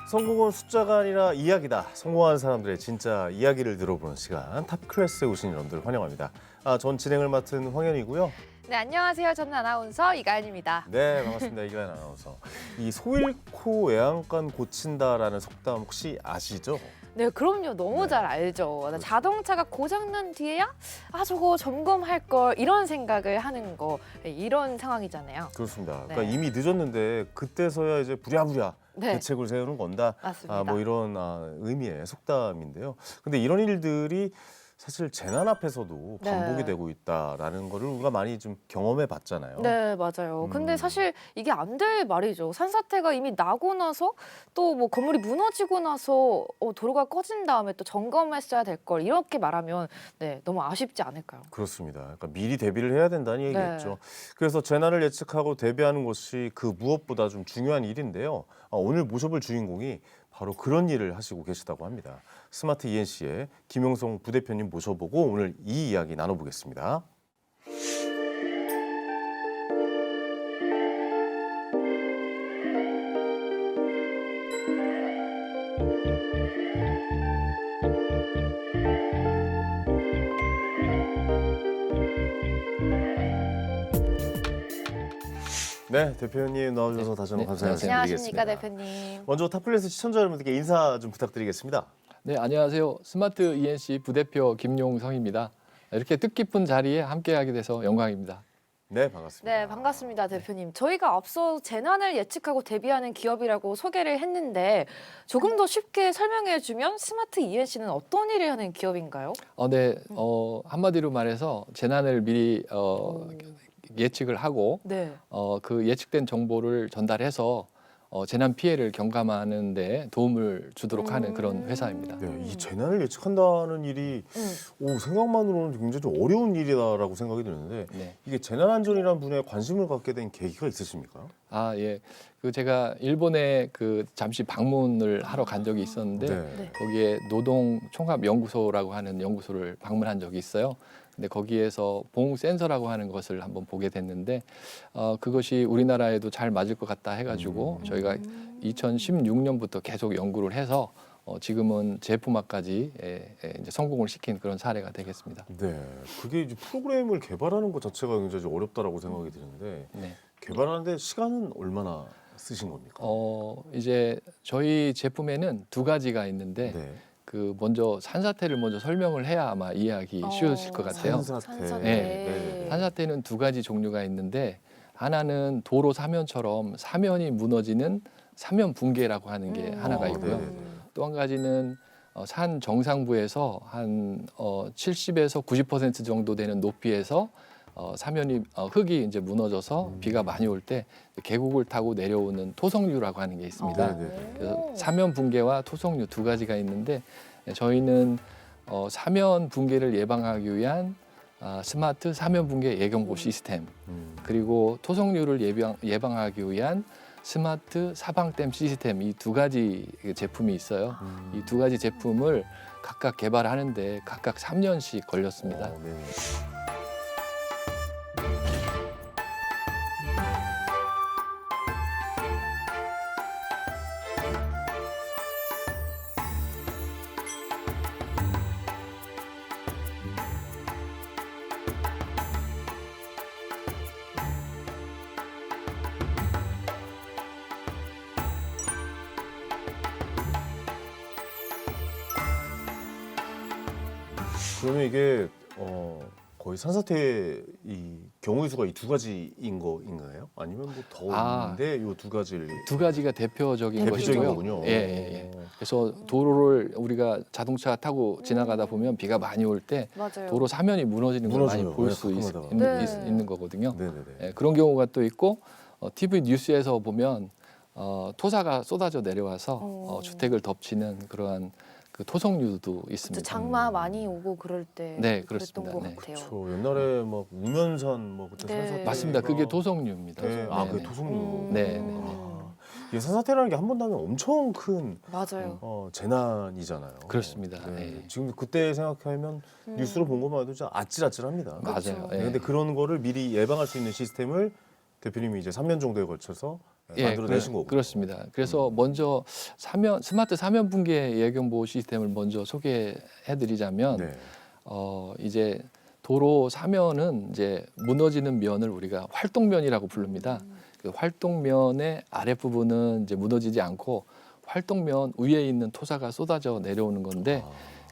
성공은 숫자가 아니라 이야기다. 성공한 사람들의 진짜 이야기를 들어보는 시간. 탑클래스에 오신 여러분들 환영합니다. 전 진행을 맡은 황현이고요. 네, 안녕하세요. 저는 아나운서 이가연입니다. 네, 반갑습니다. 이가연 아나운서. 이 소 잃고 외양간 고친다라는 속담 혹시 아시죠? 네, 그럼요. 너무 네. 잘 알죠. 자동차가 고장난 뒤에야 저거 점검할 걸 이런 생각을 하는 거 이런 상황이잖아요. 그렇습니다. 네. 그러니까 이미 늦었는데 그때서야 이제 부랴부랴 네, 대책을 세우는 건다. 맞습니다. 뭐 이런 의미의 속담인데요. 근데 이런 일들이 사실 재난 앞에서도 네. 반복이 되고 있다라는 거를 우리가 많이 좀 경험해 봤잖아요. 네, 맞아요. 근데 음. 사실 이게 안 될 말이죠. 산사태가 이미 나고 나서 또 뭐 건물이 무너지고 나서 도로가 꺼진 다음에 또 점검했어야 될 걸 이렇게 말하면 네, 너무 아쉽지 않을까요? 그렇습니다. 그러니까 미리 대비를 해야 된다는 네. 얘기겠죠. 그래서 재난을 예측하고 대비하는 것이 그 무엇보다 좀 중요한 일인데요. 오늘 모셔볼 주인공이 바로 그런 일을 하시고 계시다고 합니다. 스마트 ENC의 김용성 부대표님 모셔보고 오늘 이 이야기 나눠보겠습니다. 네, 대표님 나와주셔서 다시 한번 감사의 말씀 안녕하십니까, 드리겠습니다. 대표님. 먼저 탑플레스 시청자 여러분들께 인사 좀 부탁드리겠습니다. 네, 안녕하세요. 스마트 ENC 부대표 김용성입니다. 이렇게 뜻깊은 자리에 함께하게 돼서 영광입니다. 네, 반갑습니다. 네, 반갑습니다, 대표님. 저희가 앞서 재난을 예측하고 대비하는 기업이라고 소개를 했는데 조금 더 쉽게 설명해 주면 스마트 ENC는 어떤 일을 하는 기업인가요? 네, 한마디로 말해서 재난을 미리 예측을 하고 네. 그 예측된 정보를 전달해서 재난 피해를 경감하는 데 도움을 주도록 하는 그런 회사입니다. 네, 이 재난을 예측한다는 일이 생각만으로는 굉장히 좀 어려운 일이다라고 생각이 드는데 네. 이게 재난안전이라는 분야에 관심을 갖게 된 계기가 있으십니까? 예. 그 제가 일본에 그 잠시 방문을 하러 간 적이 있었는데 네. 거기에 노동총합연구소라고 하는 연구소를 방문한 적이 있어요. 근데 거기에서 봉 센서라고 하는 것을 한번 보게 됐는데 그것이 우리나라에도 잘 맞을 것 같다 해가지고 저희가 2016년부터 계속 연구를 해서 지금은 제품화까지 이제 성공을 시킨 그런 사례가 되겠습니다. 네, 그게 이제 프로그램을 개발하는 것 자체가 굉장히 좀 어렵다라고 생각이 드는데 네. 개발하는데 시간은 얼마나 쓰신 겁니까? 이제 저희 제품에는 두 가지가 있는데 네, 그 먼저 산사태를 먼저 설명을 해야 아마 이해하기 쉬우실 것 같아요. 산사태. 네. 산사태는 두 가지 종류가 있는데 하나는 도로 사면처럼 사면이 무너지는 사면 붕괴라고 하는 게 하나가 있고요. 네네네. 또 한 가지는 산 정상부에서 한 70에서 90% 정도 되는 높이에서 사면이 흙이 이제 무너져서 비가 많이 올 때 계곡을 타고 내려오는 토성류라고 하는 게 있습니다. 네네. 그래서 사면 붕괴와 토성류 두 가지가 있는데 저희는 사면 붕괴를 예방하기 위한 스마트 사면 붕괴 예경보 시스템 그리고 토성류를 예방하기 위한 스마트 사방댐 시스템 이 두 가지 제품이 있어요. 이 두 가지 제품을 각각 개발하는데 각각 3년씩 걸렸습니다. 네. 그러면 이게 거의 산사태 이 경우의 수가 이 두 가지인 거인가요? 아니면 뭐 더 있는데 이 두 가지를 두 가지가 대표적인 대표적인 것이고요. 거군요. 예. 그래서 도로를 우리가 자동차 타고 지나가다 보면 비가 많이 올 때 맞아요. 도로 사면이 무너지는 걸 많이 무너져요. 볼 네, 수 가끔가다가. 네. 있는 거거든요. 네네네. 예, 그런 경우가 또 있고 TV 뉴스에서 보면 토사가 쏟아져 내려와서 주택을 덮치는 그러한 그 토성류도 그쵸, 있습니다. 장마 많이 오고 그럴 때 네, 그랬던 그렇습니다. 것 네. 같아요. 저 옛날에 막 우면산 뭐 그때 네. 산사태 맞습니다. 그게 토성류입니다. 네. 네, 그 네. 토성류. 네, 이게 산사태라는 게 한 번 나면 엄청 큰 맞아요. 재난이잖아요. 그렇습니다. 네. 네. 지금 그때 생각하면 뉴스로 본 것만 해도 진짜 아찔아찔합니다. 맞아요. 네. 예. 근데 그런 거를 미리 예방할 수 있는 시스템을 대표님이 이제 3년 정도에 걸쳐서 만들어내신 거고. 그렇습니다. 그래서 먼저 스마트 사면 붕괴 예경보호 시스템을 먼저 소개해드리자면 네. 이제 도로 사면은 이제 무너지는 면을 우리가 활동면이라고 부릅니다. 그 활동면의 아랫부분은 이제 무너지지 않고 활동면 위에 있는 토사가 쏟아져 내려오는 건데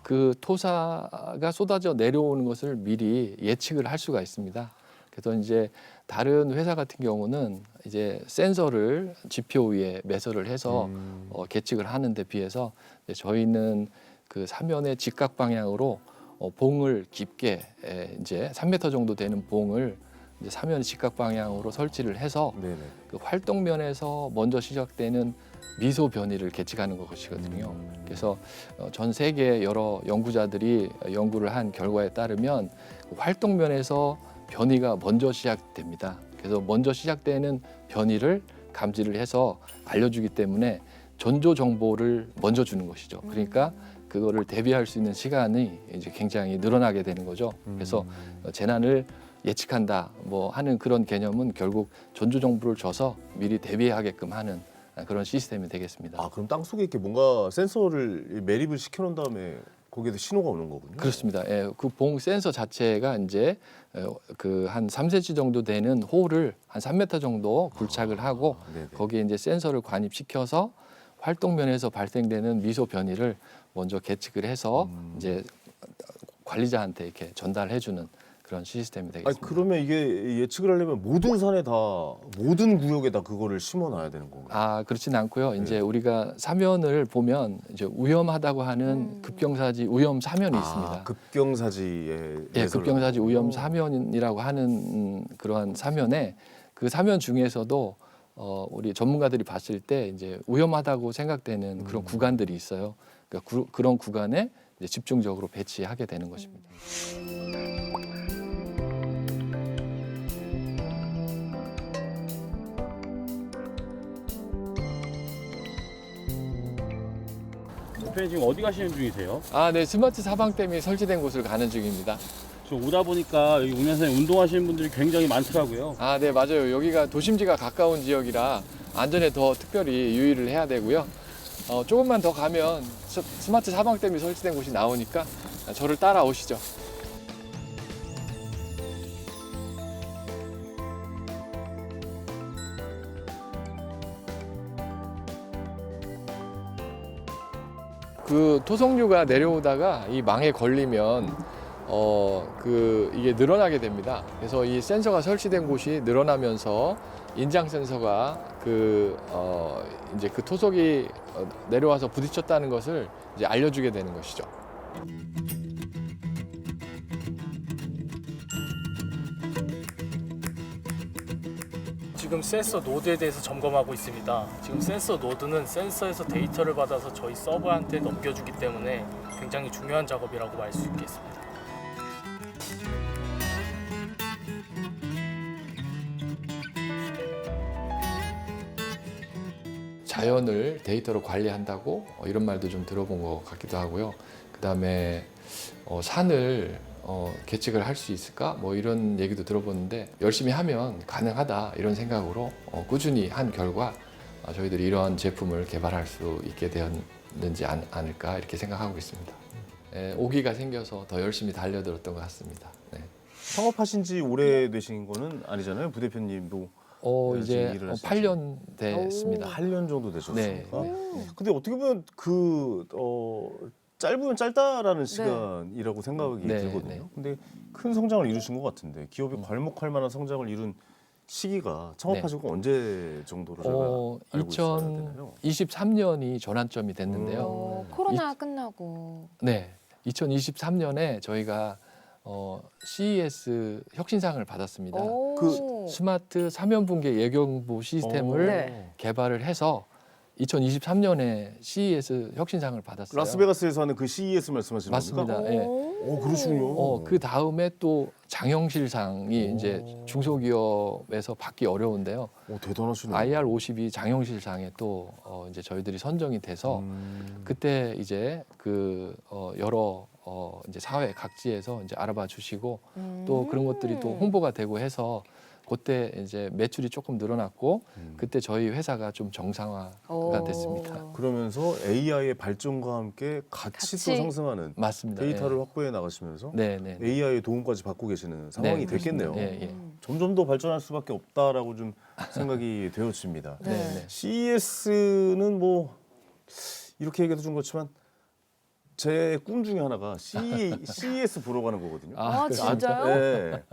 그 토사가 쏟아져 내려오는 것을 미리 예측을 할 수가 있습니다. 그래서 이제 다른 회사 같은 경우는 이제 센서를 지표 위에 매설을 해서 계측을 하는 데 비해서 저희는 그 사면의 직각 방향으로 봉을 깊게 이제 3m 정도 되는 봉을 이제 사면 직각 방향으로 설치를 해서 네네. 그 활동면에서 먼저 시작되는 미소 변이를 계측하는 것이거든요. 그래서 전 세계 여러 연구자들이 연구를 한 결과에 따르면 그 활동면에서 변이가 먼저 시작됩니다. 그래서 먼저 시작되는 변이를 감지를 해서 알려주기 때문에 전조 정보를 먼저 주는 것이죠. 그러니까 그거를 대비할 수 있는 시간이 이제 굉장히 늘어나게 되는 거죠. 그래서 재난을 예측한다 뭐 하는 그런 개념은 결국 전조 정보를 줘서 미리 대비하게끔 하는 그런 시스템이 되겠습니다. 아, 그럼 땅 속에 이렇게 뭔가 센서를 매립을 시켜놓은 다음에 거기에서 신호가 오는 거군요. 그렇습니다. 예, 그 봉 센서 자체가 이제 그 한 3cm 정도 되는 홀을 한 3m 정도 굴착을 하고 네네. 거기에 이제 센서를 관입시켜서 활동면에서 발생되는 미소 변이를 먼저 계측을 해서 이제 관리자한테 이렇게 전달해주는 그런 시스템이 아니, 되겠습니다. 그러면 이게 예측을 하려면 모든 산에 다 모든 구역에다 그거를 심어놔야 되는 건가요? 아, 그렇지는 않고요. 이제 우리가 사면을 보면 이제 위험하다고 하는 급경사지 위험 사면이 있습니다. 급경사지에 예, 매설을 급경사지 하고. 위험 사면이라고 하는 그러한 사면에 그 사면 중에서도 우리 전문가들이 봤을 때 이제 위험하다고 생각되는 그런 구간들이 있어요. 그러니까 그런 구간에 이제 집중적으로 배치하게 되는 것입니다. 대표님 지금 어디 가시는 중이세요? 아, 네, 스마트 사방댐이 설치된 곳을 가는 중입니다. 저 오다 보니까 여기 오면서 운동하시는 분들이 굉장히 많더라고요. 아, 네, 맞아요. 여기가 도심지가 가까운 지역이라 안전에 더 특별히 유의를 해야 되고요. 조금만 더 가면 스마트 사방댐이 설치된 곳이 나오니까 저를 따라오시죠. 그 토성류가 내려오다가 이 망에 걸리면 이게 늘어나게 됩니다. 그래서 이 센서가 설치된 곳이 늘어나면서 인장 센서가 이제 그 토속이 내려와서 부딪혔다는 것을 이제 알려주게 되는 것이죠. 지금 센서 노드에 대해서 점검하고 있습니다. 지금 센서 노드는 센서에서 데이터를 받아서 저희 서버한테 넘겨주기 때문에 굉장히 중요한 작업이라고 말 수 있겠습니다. 자연을 데이터로 관리한다고 이런 말도 좀 들어본 것 같기도 하고요. 그다음에 산을 계측을 할 수 있을까? 뭐 이런 얘기도 들어보는데 열심히 하면 가능하다 이런 생각으로 꾸준히 한 결과 저희들이 이러한 제품을 개발할 수 있게 되었는지 않을까 이렇게 생각하고 있습니다. 오기가 생겨서 더 열심히 달려들었던 것 같습니다. 네. 창업하신 지 오래되신 거는 아니잖아요. 부대표님도 이제 일을 하신 지 8년 됐습니다. 8년 정도 네. 되셨으니까. 근데 어떻게 보면 짧으면 짧다라는 시간이라고 생각이 네, 들거든요. 네. 근데 큰 성장을 이루신 것 같은데 기업이 괄목할 만한 성장을 이룬 시기가 창업하시고 언제 정도로 저희가 알고 있어야 되나요? 2023년이 전환점이 됐는데요. 코로나 끝나고 네, 2023년에 저희가 CES 혁신상을 받았습니다. 그 스마트 사면분계 예경보 시스템을 네. 개발을 해서 2023년에 CES 혁신상을 받았어요. 라스베가스에서 하는 그 CES 말씀하시는 맞습니다. 겁니까? 예. 오, 그러시군요. 그 다음에 또 장영실상이 이제 중소기업에서 받기 어려운데요. 오, 대단하시네요. IR52 장영실상에 또 이제 저희들이 선정이 돼서 그때 이제 여러 이제 사회 각지에서 이제 알아봐 주시고 또 그런 것들이 또 홍보가 되고 해서 그때 이제 매출이 조금 늘어났고 그때 저희 회사가 좀 정상화가 됐습니다. 그러면서 AI의 발전과 함께 같이. 같이 또 상승하는 맞습니다. 데이터를 확보해 나가시면서 네, 네. 네. AI의 도움까지 받고 계시는 상황이 네, 됐겠네요. 예, 예. 점점 더 발전할 수밖에 없다라고 좀 생각이 되어집니다. 네. 네, 네. CES는 뭐 이렇게 얘기해도 좀 그렇지만 제 꿈 중에 하나가 CES 보러 가는 거거든요. 아, 그래요? 진짜요? 네.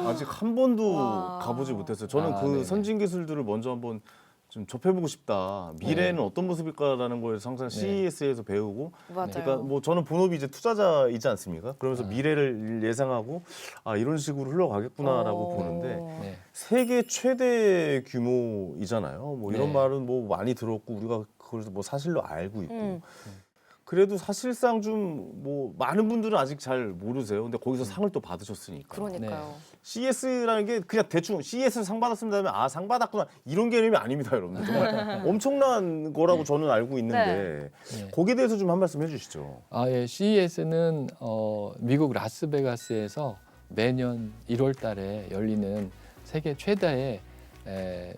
아직 한 번도 와. 가보지 못했어요. 저는 그 네네. 선진 기술들을 먼저 한번 좀 접해보고 싶다. 미래는 어떤 모습일까라는 거에서 항상 CES에서 배우고. 맞아요. 그러니까 뭐 저는 본업이 이제 투자자이지 않습니까? 그러면서 미래를 예상하고 아 이런 식으로 흘러가겠구나라고 보는데 네. 세계 최대 규모이잖아요. 뭐 이런 네. 말은 뭐 많이 들었고 우리가 그걸 뭐 사실로 알고 있고. 음. 그래도 사실상 좀 뭐 많은 분들은 아직 잘 모르세요. 근데 거기서 상을 또 받으셨으니까. 그러니까요. CES라는 게 그냥 대충 CES 상 받았습니다 하면 아 상 받았구나 이런 개념이 아닙니다, 여러분들. 정말 엄청난 거라고 저는 알고 있는데 네. 거기에 대해서 좀 한 말씀 해주시죠. 예. CES는 미국 라스베가스에서 매년 1월 달에 열리는 세계 최다의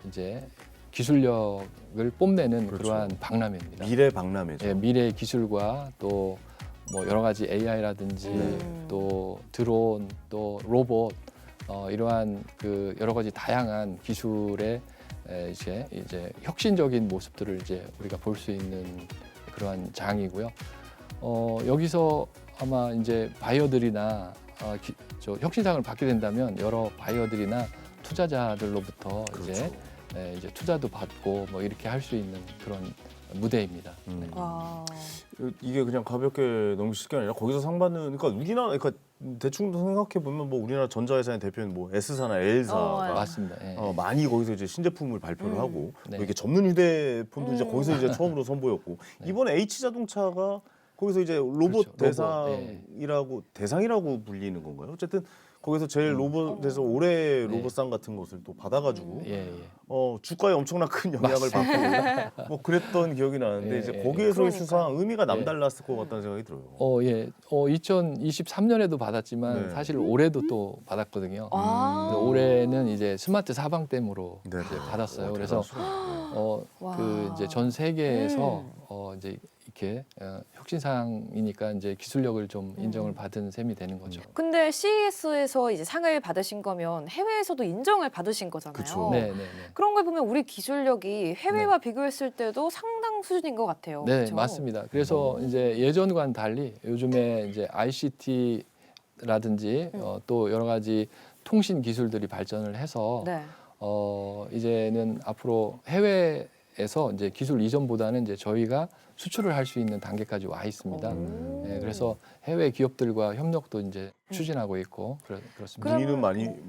이제 기술력을 뽐내는 그렇죠. 그러한 박람회입니다. 미래 박람회죠. 예, 미래 기술과 또 뭐 여러 가지 AI라든지 또 드론 또 로봇 이러한 그 여러 가지 다양한 기술의 이제 혁신적인 모습들을 이제 우리가 볼 수 있는 그러한 장이고요. 여기서 아마 이제 바이어들이나 저 혁신상을 받게 된다면 여러 바이어들이나 투자자들로부터 그렇죠. 이제 투자도 받고 뭐 이렇게 할 수 있는 그런 무대입니다. 네. 와. 이게 그냥 가볍게 넘기실 게 아니라 거기서 상 받는 그러니까 우리나라 그러니까 대충 생각해 보면 뭐 우리나라 전자회사의 대표는 뭐 S사나 L사가 맞습니다. 예. 많이 거기서 이제 신제품을 발표를 하고 네. 뭐 이렇게 접는 휴대폰도 이제 거기서 이제 처음으로 선보였고 네. 이번에 H자동차가 거기서 이제 로봇 그렇죠. 대상이라고 불리는 건가요? 어쨌든 거기서 제일 로봇에서 올해 네. 로봇상 같은 것을 또 받아가지고 예, 예. 주가에 엄청난 큰 영향을 받고 뭐 그랬던 기억이 나는데 예, 이제 예. 거기에서의 그러니까요. 수상 의미가 남달랐을 것 같다는 생각이 들어요. 예. 2023년에도 받았지만 네. 사실 올해도 또 받았거든요. 아. 근데 올해는 이제 스마트 사방댐으로 네, 이제 네. 받았어요. 그래서 와. 그 이제 전 세계에서 이제 이렇게 혁신상이니까 이제 기술력을 좀 인정을 받은 셈이 되는 거죠. 근데 CES에서 이제 상을 받으신 거면 해외에서도 인정을 받으신 거잖아요. 그쵸. 네, 네, 네. 그런 걸 보면 우리 기술력이 해외와 비교했을 때도 상당 수준인 것 같아요. 네, 그렇죠? 맞습니다. 그래서 이제 예전과는 달리 요즘에 이제 ICT라든지 또 여러 가지 통신 기술들이 발전을 해서 네. 이제는 앞으로 해외에서 이제 기술 이전보다는 이제 저희가 수출을 할 수 있는 단계까지 와 있습니다. 오. 네, 그래서 해외 기업들과 협력도 이제 추진하고 있고 그렇습니다. 문의는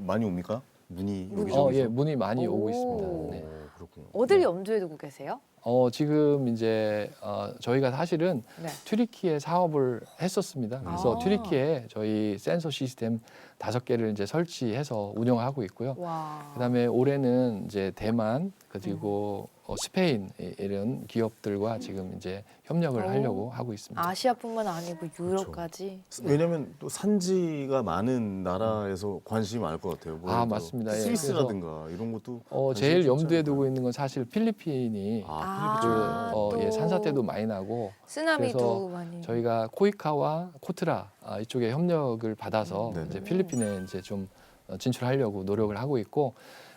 많이 옵니까? 문의 문의. 여기저기서? 예, 문의 많이 오고 오. 있습니다. 네. 그렇군요. 어딜 염두에 두고 계세요? 지금 이제 저희가 사실은 네. 튀르키예 사업을 했었습니다. 그래서 아. 튀르키예 저희 센서 시스템 5개를 이제 설치해서 운영하고 있고요. 와. 그다음에 올해는 이제 대만 그리고 스페인 이런 기업들과 지금 이제 협력을 오. 하려고 하고 있습니다. 아시아뿐만 아니고 유럽까지. 왜냐하면 또 산지가 많은 나라에서 관심이 많을 것 같아요. 뭐 아, 예를 들어 맞습니다. 예. 스위스라든가 이런 것도 제일 관심이 염두에 있잖아요. 두고 있는 건 사실 필리핀이 아, 또 산사태도 많이 나고 쓰나미도 그래서 많이. 저희가 코이카와 코트라 이쪽에 협력을 받아서 네네. 이제 필리핀에 이제 좀 진출하려고 노력을 하고 있고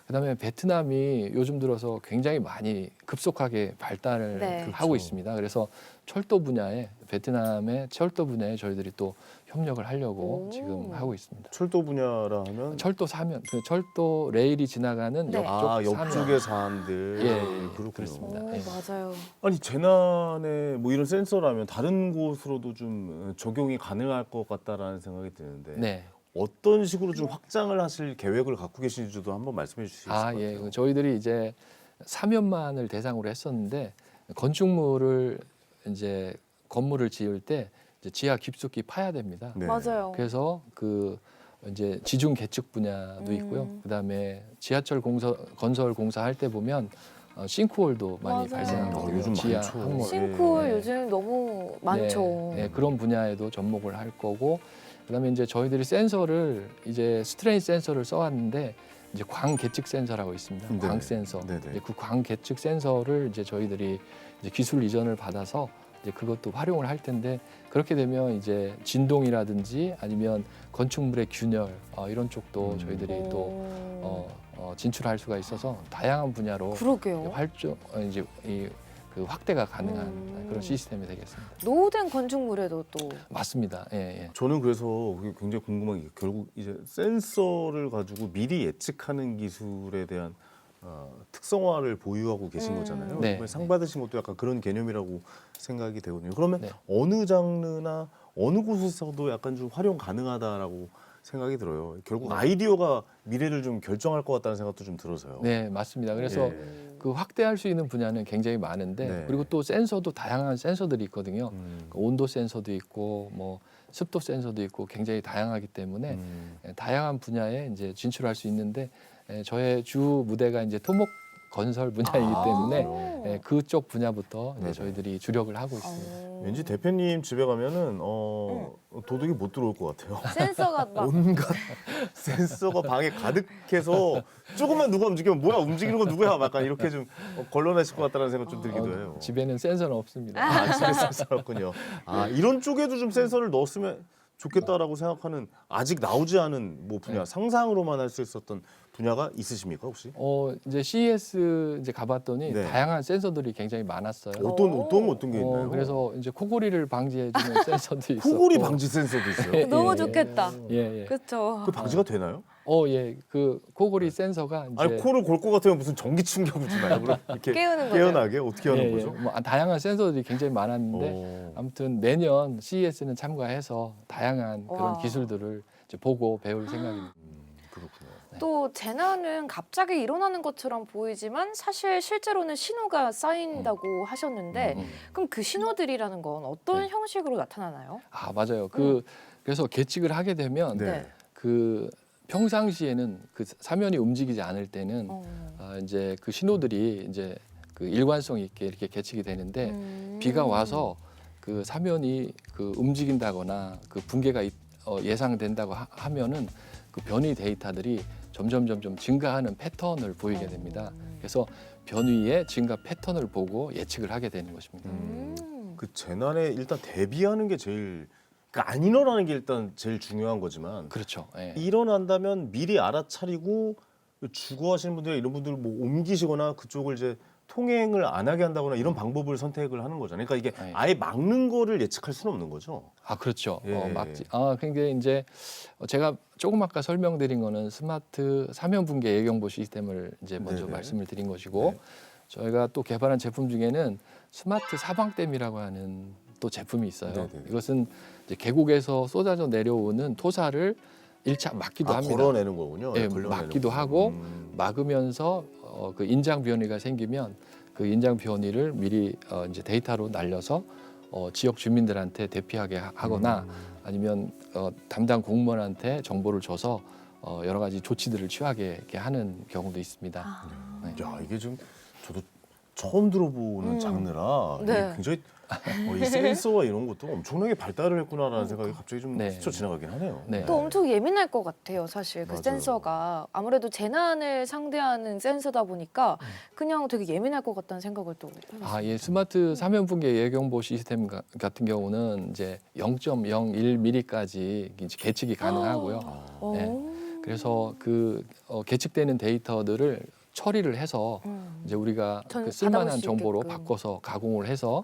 그다음에 베트남이 요즘 들어서 굉장히 많이 급속하게 발달을 네. 하고 그렇죠. 있습니다. 그래서 철도 분야에 베트남의 철도 분야에 저희들이 또 협력을 하려고 오. 지금 하고 있습니다. 철도 분야라 하면 철도 사면 그 철도 레일이 지나가는 네. 옆쪽 사면. 옆쪽의 사람들 예, 그렇군요. 그렇습니다. 오, 예. 맞아요. 아니 재난에 뭐 이런 센서라면 다른 곳으로도 좀 적용이 가능할 것 같다라는 생각이 드는데 네. 어떤 식으로 좀 확장을 하실 계획을 갖고 계신지도 한번 말씀해 주실 수 있을 것 같아요. 예. 저희들이 이제 사면만을 대상으로 했었는데 건축물을 이제 건물을 지을 때 이제 지하 깊숙이 파야 됩니다. 네. 맞아요. 그래서 그 이제 지중 계측 분야도 있고요. 그다음에 지하철 건설 공사할 때 보면 싱크홀도 많이 맞아요. 발생하거든요. 요즘 지하 많죠. 항목. 싱크홀 네. 요즘 너무 많죠. 네, 그런 분야에도 접목을 할 거고 그다음에 이제 저희들이 센서를 이제 스트레인 센서를 써왔는데 이제 광 계측 센서라고 있습니다. 네. 광 센서. 네네. 이제 그 광 계측 센서를 이제 저희들이 이제 기술 이전을 받아서 이제 그것도 활용을 할 텐데 그렇게 되면 이제 진동이라든지 아니면 건축물의 균열 이런 쪽도 저희들이 또 진출할 수가 있어서 다양한 분야로 그러게요. 활조 이제 그 확대가 가능한 그런 시스템이 되겠습니다. 노후된 건축물에도 또 맞습니다. 예, 예. 저는 그래서 그게 굉장히 궁금한 게 결국 이제 센서를 가지고 미리 예측하는 기술에 대한 특성화를 보유하고 계신 거잖아요. 네. 이번에 상 받으신 것도 약간 그런 개념이라고 생각이 되거든요. 그러면 네. 어느 장르나 어느 곳에서도 약간 좀 활용 가능하다라고 생각이 들어요. 결국 아이디어가 미래를 좀 결정할 것 같다는 생각도 좀 들어서요. 네, 맞습니다. 그래서 예. 그 확대할 수 있는 분야는 굉장히 많은데 네. 그리고 또 센서도 다양한 센서들이 있거든요. 그 온도 센서도 있고 뭐 습도 센서도 있고 굉장히 다양하기 때문에 다양한 분야에 이제 진출할 수 있는데 저의 주 무대가 이제 토목 건설 분야이기 때문에 그쪽 분야부터 이제 네네. 저희들이 주력을 하고 있습니다. 왠지 대표님 집에 가면은 도둑이 못 들어올 것 같아요. 센서가 막 온갖 센서가 방에 가득해서 조금만 누가 움직이면 뭐야 움직이는 건 누구야 약간 이렇게 좀 걸러내실 것 같다는 생각 좀 들기도 해요. 집에는 센서는 없습니다. 집에 센서였군요. 이런 쪽에도 좀 센서를 넣었으면 좋겠다라고 생각하는 아직 나오지 않은 뭐 분야 상상으로만 할 수 있었던 분야가 있으십니까 혹시? 이제 CES 이제 가봤더니 네. 다양한 센서들이 굉장히 많았어요. 어떤 게 있나요? 그래서 이제 코골이를 방지해주는 센서도 있었고. 코골이 방지 센서도 있어요. 너무 예, 좋겠다. 예, 예. 그렇죠. 그 방지가 되나요? 예. 그 코골이 센서가 이제 아니 코를 골 것 같으면 무슨 전기 충격을 주나요? 그럼 이렇게 깨우는 거죠. 깨어나게 어떻게 하는 예, 거죠? 뭐 다양한 센서들이 굉장히 많았는데 오. 아무튼 내년 CES는 참가해서 다양한 그런 와. 기술들을 이제 보고 배울 생각입니다. 그렇군요. 또 재난은 갑자기 일어나는 것처럼 보이지만 사실 실제로는 신호가 쌓인다고 하셨는데 그럼 그 신호들이라는 건 어떤 형식으로 나타나나요? 맞아요. 그래서 계측을 하게 되면 네. 그 평상시에는 그 사면이 움직이지 않을 때는 이제 그 신호들이 이제 그 일관성 있게 이렇게 계측이 되는데 비가 와서 그 사면이 그 움직인다거나 그 붕괴가 예상된다고 하면은 그 변이 데이터들이 점점 증가하는 패턴을 보이게 됩니다. 그래서 변위의 증가 패턴을 보고 예측을 하게 되는 것입니다. 그 재난에 일단 대비하는 게 제일 그러니까 안 일어나는 게 일단 제일 중요한 거지만 그렇죠. 예. 일어난다면 미리 알아차리고 주거하시는 분들 이런 분들 뭐 옮기시거나 그쪽을 이제 통행을 안 하게 한다거나 이런 방법을 선택을 하는 거잖아요. 그러니까 이게 네. 아예 막는 거를 예측할 수는 없는 거죠. 그렇죠. 예. 막지. 그러니까 이제 제가 조금 아까 설명드린 거는 스마트 사면 붕괴 예경보 시스템을 이제 먼저 네네. 말씀을 드린 것이고 네. 저희가 또 개발한 제품 중에는 스마트 사방댐이라고 하는 또 제품이 있어요. 네네. 이것은 이제 계곡에서 쏟아져 내려오는 토사를 1차 막기도 합니다. 걸어내는 거군요. 예, 걸러내는 막기도 거. 하고 막으면서 그 인장 변이가 생기면 그 인장 변이를 미리 이제 데이터로 날려서 지역 주민들한테 대피하게 하거나 아니면 담당 공무원한테 정보를 줘서 여러 가지 조치들을 취하게 이렇게 하는 경우도 있습니다. 야 이게 좀 저도 처음 들어보는 장르라 네. 이게 굉장히 이 센서와 이런 것도 엄청나게 발달을 했구나라는 생각이 갑자기 좀 네. 스쳐 지나가긴 하네요. 네. 또 엄청 예민할 것 같아요, 사실 그 맞아요. 센서가 아무래도 재난을 상대하는 센서다 보니까 그냥 되게 예민할 것 같다는 생각을 또 해봤어요. 예, 스마트 사면 붕괴 예경보 시스템 같은 경우는 이제 0.01mm까지 이제 계측이 가능하고요. 오. 네. 그래서 그 계측되는 데이터들을 처리를 해서 이제 우리가 전 그 받아볼 쓸만한 수 정보로 있게끔. 바꿔서 가공을 해서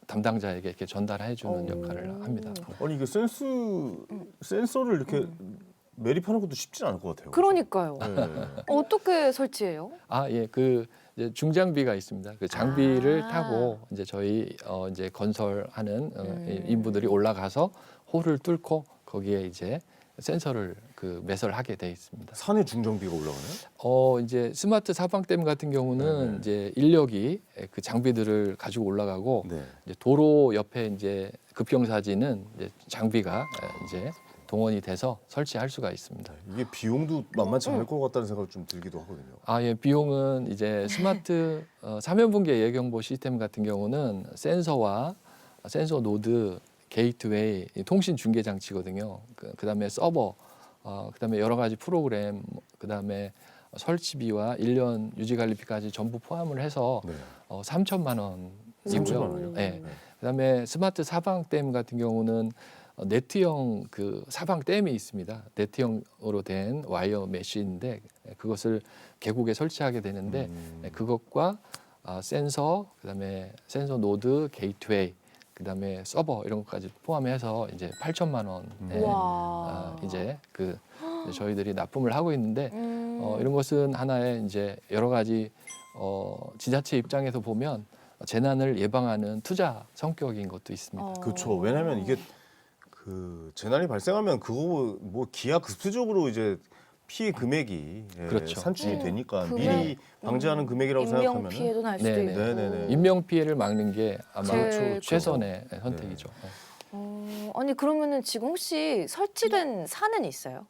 담당자에게 이렇게 전달해 주는 오. 역할을 합니다. 아니 이게 센서를 이렇게 매립하는 것도 쉽지 않을 것 같아요. 그러니까요. 네. 어떻게 설치해요? 예, 그 이제 중장비가 있습니다. 그 장비를 아. 타고 이제 저희 이제 건설하는 인부들이 올라가서 홀을 뚫고 거기에 이제 센서를 그 매설하게 돼 있습니다. 산에 중장비가 올라가나요? 이제 스마트 사방댐 같은 경우는 네네. 이제 인력이 그 장비들을 가지고 올라가고 네. 이제 도로 옆에 이제 급경사지는 이제 장비가 이제 동원이 돼서 설치할 수가 있습니다. 이게 비용도 만만치 않을 것 같다는 생각이 좀 들기도 하거든요. 예, 비용은 이제 스마트 사면 붕괴 예경보 시스템 같은 경우는 센서와 센서 노드, 게이트웨이, 통신 중계 장치거든요. 그다음에 서버 그다음에 여러 가지 프로그램, 그다음에 설치비와 1년 유지관리비까지 전부 포함을 해서 네. 3천만 원이고요. 3천만 원이요? 네. 그다음에 스마트 사방댐 같은 경우는 네트형 그 사방댐이 있습니다. 네트형으로 된 와이어 메쉬인데 그것을 계곡에 설치하게 되는데 그것과 센서, 그다음에 센서 노드, 게이트웨이, 그다음에 서버 이런 것까지 포함해서 이제 8천만 원에 와. 이제 그 이제 저희들이 납품을 하고 있는데 음. 이런 것은 하나의 이제 여러 가지 지자체 입장에서 보면 재난을 예방하는 투자 성격인 것도 있습니다. 그렇죠. 왜냐하면 이게 그 재난이 발생하면 그거 뭐 기하급수적으로 이제 피해 금액이 그렇죠. 산출이 네. 되니까 금액, 미리 방지하는 금액이라고 인명 생각하면 피해도 날 수도 네네. 있고. 네네네. 인명 피해를 막는 게 아마 제일 최선의 선택이죠. 아니 그러면은 지금 혹시 설치된 산은 있어요?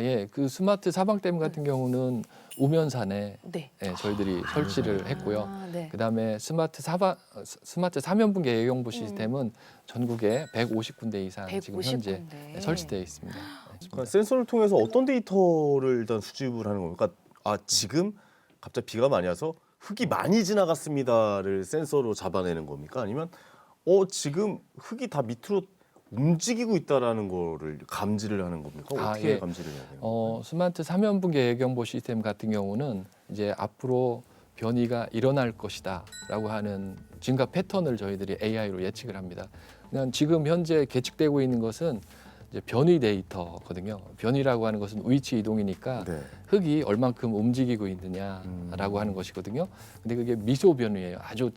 예, 그 스마트 사방댐 같은 경우는 우면산에 네. 저희들이 설치를 했고요. 네. 그다음에 스마트 사면분계 예경보 시스템은 전국에 150군데 이상 지금 현재 150군데. 설치되어 있습니다. 그러니까 센서를 통해서 어떤 데이터를 일단 수집을 하는 겁니까? 지금 갑자기 비가 많이 와서 흙이 많이 지나갔습니다를 센서로 잡아내는 겁니까? 아니면 지금 흙이 다 밑으로 움직이고 있다라는 거를 감지를 하는 겁니까? 어떻게 예. 감지를 해야 돼요? 스마트 사면분계 예경보 시스템 같은 경우는 이제 앞으로 변이가 일어날 것이다라고 하는 증가 패턴을 저희들이 AI로 예측을 합니다. 그냥 지금 현재 계측되고 있는 것은 이제 변이 데이터거든요. 변이라고 하는 것은 위치 이동이니까 네. 흙이 얼만큼 움직이고 있느냐라고 하는 것이거든요. 근데 그게 미소 변이에요. 아주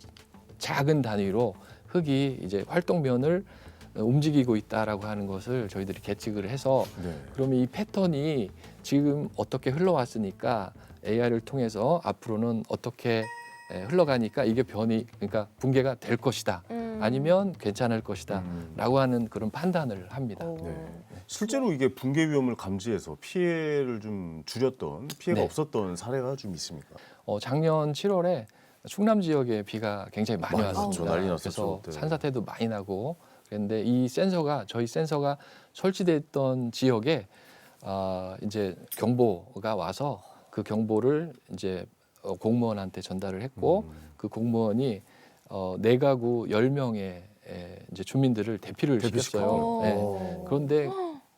작은 단위로 흙이 이제 활동면을 움직이고 있다라고 하는 것을 저희들이 계측을 해서 네. 그러면 이 패턴이 지금 어떻게 흘러왔으니까 AI를 통해서 앞으로는 어떻게 흘러가니까 이게 변이 그러니까 붕괴가 될 것이다 아니면 괜찮을 것이다라고 하는 그런 판단을 합니다. 네. 실제로 이게 붕괴 위험을 감지해서 피해를 좀 줄였던 피해가 네. 없었던 사례가 좀 있습니까? 작년 7월에 충남 지역에 비가 굉장히 많이 많이 왔습니다. 났죠. 난리 났었죠. 그래서 네. 산사태도 많이 나고 그런데 이 센서가 저희 센서가 설치됐던 지역에 이제 경보가 와서 그 경보를 이제 공무원한테 전달을 했고 그 공무원이 네 가구 10명의 이제 주민들을 대피를 시켰어요. 네. 그런데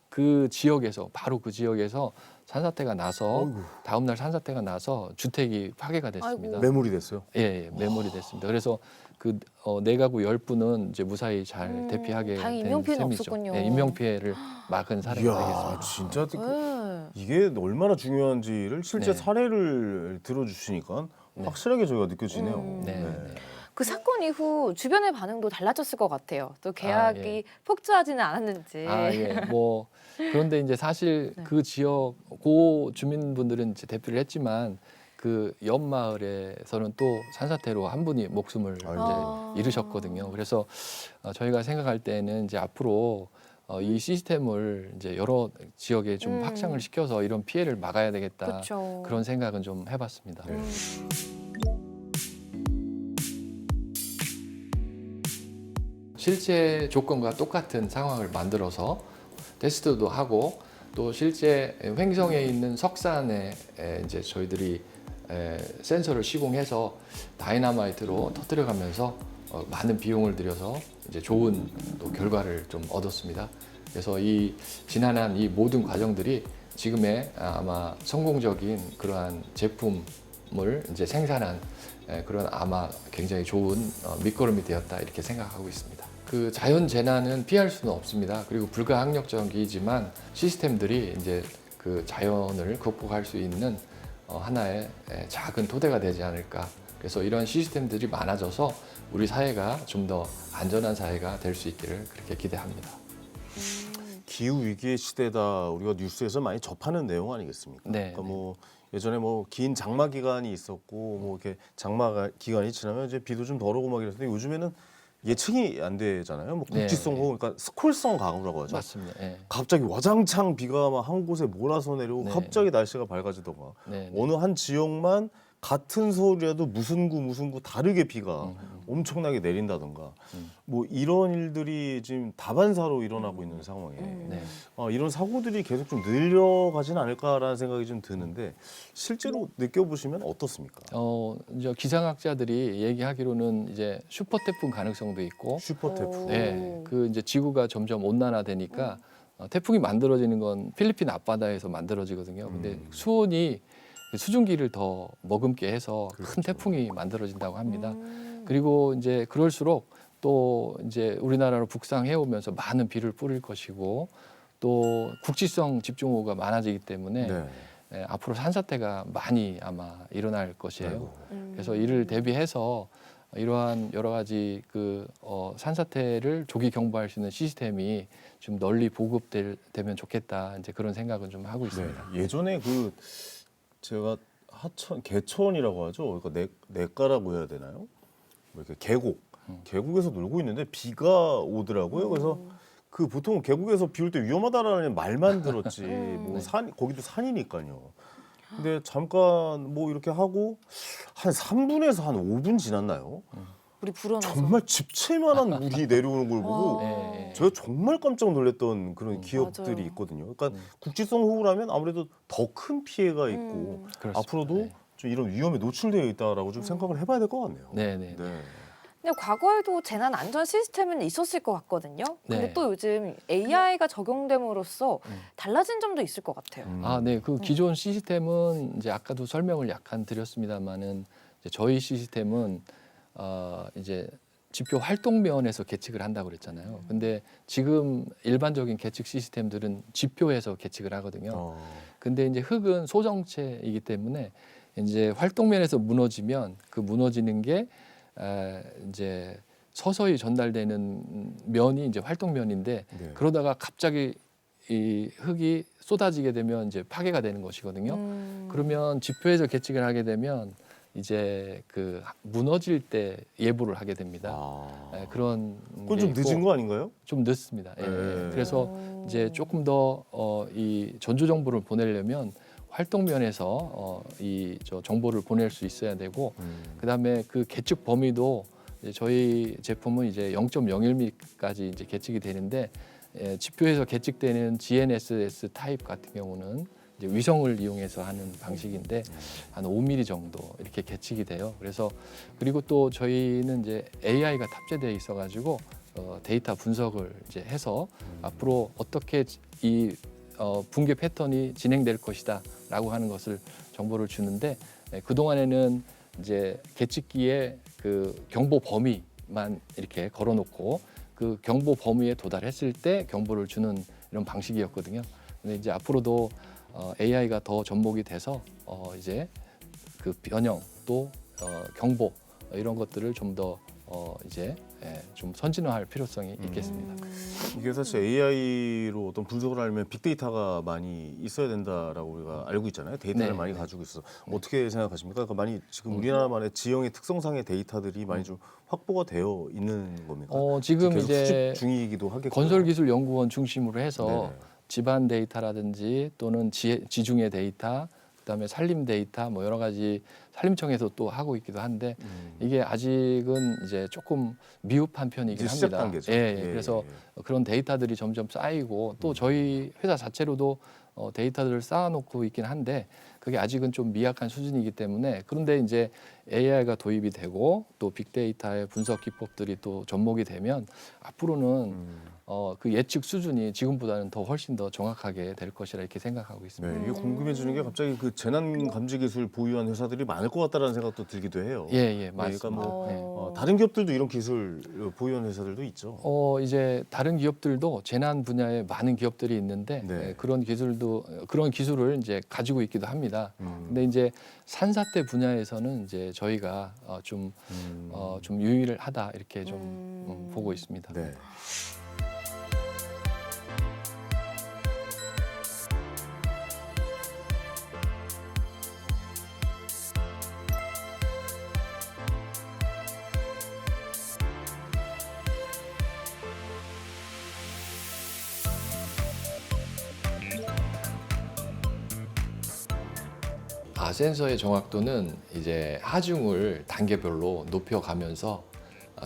그 지역에서 바로 그 지역에서 산사태가 나서 어이구. 다음 날 산사태가 나서 주택이 파괴가 됐습니다. 아이고. 매몰이 됐어요. 예, 매몰이 됐습니다. 그래서 그 네 가구 10분은 이제 무사히 잘 대피하게 다행히 된 인명 피해는 셈이죠. 없었군요. 네, 인명 피해를 막은 사례가 이야, 되겠습니다. 진짜 네. 이게 얼마나 중요한지를 실제 네. 사례를 들어주시니까 확실하게 저희가 느껴지네요. 네. 그 사건 이후 주변의 반응도 달라졌을 것 같아요. 또 계약이 예. 폭주하지는 않았는지. 예. 뭐 그런데 이제 사실 네. 그 지역 고 주민분들은 이제 대피를 했지만 그 옆 마을에서는 또 산사태로 한 분이 목숨을 아이고. 이제 잃으셨거든요. 그래서 저희가 생각할 때는 이제 앞으로 이 시스템을 이제 여러 지역에 좀 확장을 시켜서 이런 피해를 막아야 되겠다. 그렇죠. 그런 생각은 좀 해봤습니다. 네. 실제 조건과 똑같은 상황을 만들어서 테스트도 하고 또 실제 횡성에 있는 석산에 이제 저희들이 센서를 시공해서 다이나마이트로 터뜨려가면서 많은 비용을 들여서 이제 좋은 또 결과를 좀 얻었습니다. 그래서 이 지난한 이 모든 과정들이 지금의 아마 성공적인 그러한 제품을 이제 생산한 그런 아마 굉장히 좋은 밑거름이 되었다 이렇게 생각하고 있습니다. 그 자연 재난은 피할 수는 없습니다. 그리고 불가항력적이지만 시스템들이 이제 그 자연을 극복할 수 있는 하나의 작은 토대가 되지 않을까. 그래서 이런 시스템들이 많아져서 우리 사회가 좀 더 안전한 사회가 될 수 있기를 그렇게 기대합니다. 기후 위기의 시대다 우리가 뉴스에서 많이 접하는 내용 아니겠습니까? 네, 그러니까 뭐 예전에 뭐 긴 장마 기간이 있었고 뭐 이렇게 장마 기간이 지나면 이제 비도 좀 덜 오고 막 이랬는데 요즘에는 예측이 안 되잖아요. 뭐 국지성 네, 호우, 그러니까 스콜성 강우라고 하죠. 맞습니다. 예. 갑자기 와장창 비가 막 한 곳에 몰아서 내려오고 네. 갑자기 날씨가 밝아지던가 네, 네. 어느 한 지역만 같은 서울이라도 무슨 구 다르게 비가 엄청나게 내린다던가 뭐 이런 일들이 지금 다반사로 일어나고 있는 상황에 네. 이런 사고들이 계속 좀 늘려가지는 않을까라는 생각이 좀 드는데 실제로 느껴보시면 어떻습니까? 이제 기상학자들이 얘기하기로는 이제 슈퍼 태풍 가능성도 있고, 슈퍼 태풍. 오. 네, 그 이제 지구가 점점 온난화되니까 태풍이 만들어지는 건 필리핀 앞바다에서 만들어지거든요. 근데 수온이 수증기를 더 머금게 해서 큰 그렇죠. 태풍이 만들어진다고 합니다. 음. 그리고 이제 그럴수록 또 이제 우리나라로 북상해 오면서 많은 비를 뿌릴 것이고 또 국지성 집중호우가 많아지기 때문에 네. 앞으로 산사태가 많이 아마 일어날 것이에요. 아이고. 그래서 이를 대비해서 이러한 여러 가지 그 산사태를 조기 경보할 수 있는 시스템이 좀 널리 보급되면 좋겠다. 이제 그런 생각은 좀 하고 네. 있습니다. 예전에 그 제가 개천이라고 하죠. 그러니까 냇가라고 해야 되나요? 뭐 이렇게 계곡에서 놀고 있는데 비가 오더라고요. 그래서 그 보통 계곡에서 비 올 때 위험하다라는 말만 들었지. 뭐 거기도 산이니까요. 근데 잠깐 뭐 이렇게 하고 한 3분에서 한 5분 지났나요? 우리 불어나서. 정말 집채만한 물이 내려오는 걸 보고 네. 제가 정말 깜짝 놀랐던 그런 기억들이 맞아요. 있거든요. 그러니까 국지성 호우라면 아무래도 더 큰 피해가 있고 그렇습니다. 앞으로도 네. 좀 이런 위험에 노출되어 있다라고 좀 생각을 해봐야 될 것 같네요. 네네. 네. 근데 과거에도 재난 안전 시스템은 있었을 것 같거든요. 근데 네. 또 요즘 AI가 적용됨으로써 달라진 점도 있을 것 같아요. 네. 그 기존 시스템은 이제 아까도 설명을 약간 드렸습니다만은 이제 저희 시스템은 이제 지표 활동면에서 계측을 한다고 그랬잖아요. 근데 지금 일반적인 계측 시스템들은 지표에서 계측을 하거든요. 근데 이제 흙은 소정체이기 때문에 이제 활동면에서 무너지면 그 무너지는 게 이제 서서히 전달되는 면이 이제 활동면인데 네. 그러다가 갑자기 이 흙이 쏟아지게 되면 이제 파괴가 되는 것이거든요. 그러면 지표에서 계측을 하게 되면 이제 그 무너질 때 예보를 하게 됩니다. 그런 그건 게 좀 있고 늦은 거 아닌가요? 좀 늦습니다. 예, 예. 네. 그래서 이제 조금 더 이 전조 정보를 보내려면 활동면에서 저 정보를 보낼 수 있어야 되고 그다음에 그 계측 범위도 이제 저희 제품은 이제 0.01mm까지 이제 계측이 되는데 지표에서 계측되는 GNSS 타입 같은 경우는 이제 위성을 이용해서 하는 방식인데 한 5mm 정도 이렇게 계측이 돼요. 그래서 그리고 또 저희는 이제 AI가 탑재되어 있어가지고 데이터 분석을 이제 해서 앞으로 어떻게 이 붕괴 패턴이 진행될 것이다라고 하는 것을 정보를 주는데 그 동안에는 이제 계측기에 그 경보 범위만 이렇게 걸어놓고 그 경보 범위에 도달했을 때 경보를 주는 이런 방식이었거든요. 근데 이제 앞으로도 AI가 더 접목이 돼서 이제 그 변형 또 경보 이런 것들을 좀 더 이제 좀 선진화할 필요성이 있겠습니다. 이게 사실 AI로 어떤 분석을 하려면 빅데이터가 많이 있어야 된다라고 우리가 알고 있잖아요. 데이터를 네, 많이 네. 가지고 있어. 어떻게 생각하십니까? 그러니까 많이 지금 우리나라만의 지형의 특성상의 데이터들이 많이 좀 확보가 되어 있는 겁니까? 지금 계속 이제 수집 중이기도 하겠고. 건설기술연구원 중심으로 해서 네네. 집안 데이터라든지 또는 지중해 데이터, 그다음에 산림 데이터 뭐 여러 가지 산림청에서 또 하고 있기도 한데 이게 아직은 이제 조금 미흡한 편이긴 이제 시작 합니다. 단계죠. 예, 예, 그래서 예. 그런 데이터들이 점점 쌓이고 또 저희 회사 자체로도 데이터들을 쌓아놓고 있긴 한데 그게 아직은 좀 미약한 수준이기 때문에 그런데 이제 AI가 도입이 되고 또 빅데이터의 분석 기법들이 또 접목이 되면 앞으로는 그 예측 수준이 지금보다는 더 훨씬 더 정확하게 될 것이라 이렇게 생각하고 있습니다. 네, 이게 궁금해지는 게 갑자기 그 재난 감지 기술 보유한 회사들이 많을 것 같다라는 생각도 들기도 해요. 예, 그러니까 맞습니다. 뭐 다른 기업들도 이런 기술 보유한 회사들도 있죠. 이제 다른 기업들도 재난 분야에 많은 기업들이 있는데 네. 그런 기술을 이제 가지고 있기도 합니다. 근데 이제 산사태 분야에서는 이제 저희가 좀 유일하다 이렇게 좀 보고 있습니다. 네. 센서의 정확도는 이제 하중을 단계별로 높여가면서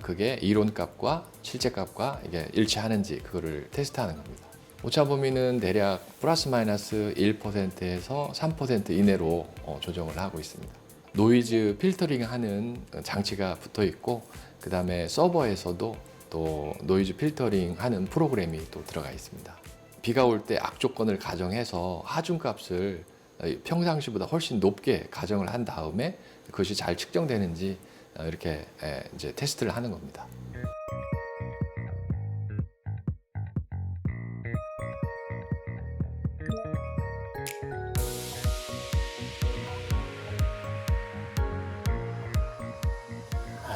그게 이론값과 실제값과 이게 일치하는지 그거를 테스트하는 겁니다. 오차 범위는 대략 플러스 마이너스 1%에서 3% 이내로 조정을 하고 있습니다. 노이즈 필터링하는 장치가 붙어 있고 그 다음에 서버에서도 또 노이즈 필터링하는 프로그램이 또 들어가 있습니다. 비가 올 때 악조건을 가정해서 하중값을 평상시보다 훨씬 높게 가정을 한 다음에 그것이 잘 측정되는지 이렇게 이제 테스트를 하는 겁니다.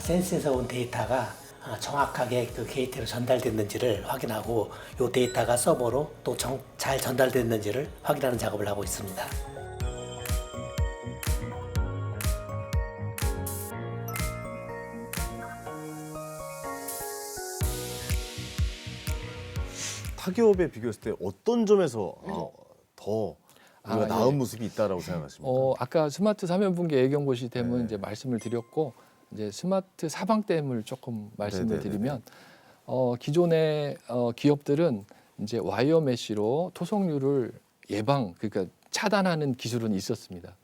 센스에서 온 데이터가 정확하게 그 게이트로 전달됐는지를 확인하고 이 데이터가 서버로 또 잘 전달됐는지를 확인하는 작업을 하고 있습니다. 타기업에 비교했을 때 어떤 점에서 더 우리가 나은 예. 모습이 있다라고 생각하십니까? 아까 스마트 사면분계 예경보 시스템은 네. 이제 말씀을 드렸고 이제 스마트 사방댐을 조금 말씀을 네네네네. 드리면 기존의 기업들은 이제 와이어 메쉬로 토속류를 그러니까 차단하는 기술은 있었습니다.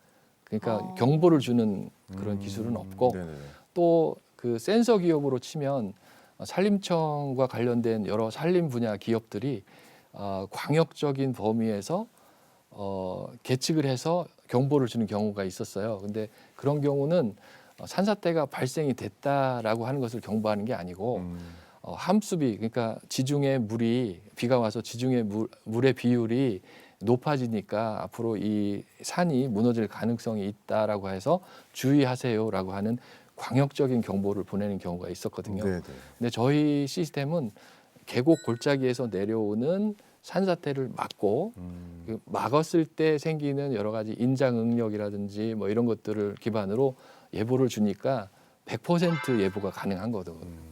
그러니까 경보를 주는 그런 기술은 없고 네네네. 또 그 센서 기업으로 치면 산림청과 관련된 여러 산림 분야 기업들이 광역적인 범위에서 계측을 해서 경보를 주는 경우가 있었어요. 근데 그런 경우는 산사태가 발생이 됐다라고 하는 것을 경보하는 게 아니고 함수비, 그러니까 지중해 물이 비가 와서 지중해 물의 비율이 높아지니까 앞으로 이 산이 무너질 가능성이 있다라고 해서 주의하세요라고 하는 광역적인 경보를 보내는 경우가 있었거든요. 네네. 근데 저희 시스템은 계곡 골짜기에서 내려오는 산사태를 막고 그 막았을 때 생기는 여러 가지 인장 응력이라든지 뭐 이런 것들을 기반으로 예보를 주니까 100% 예보가 가능한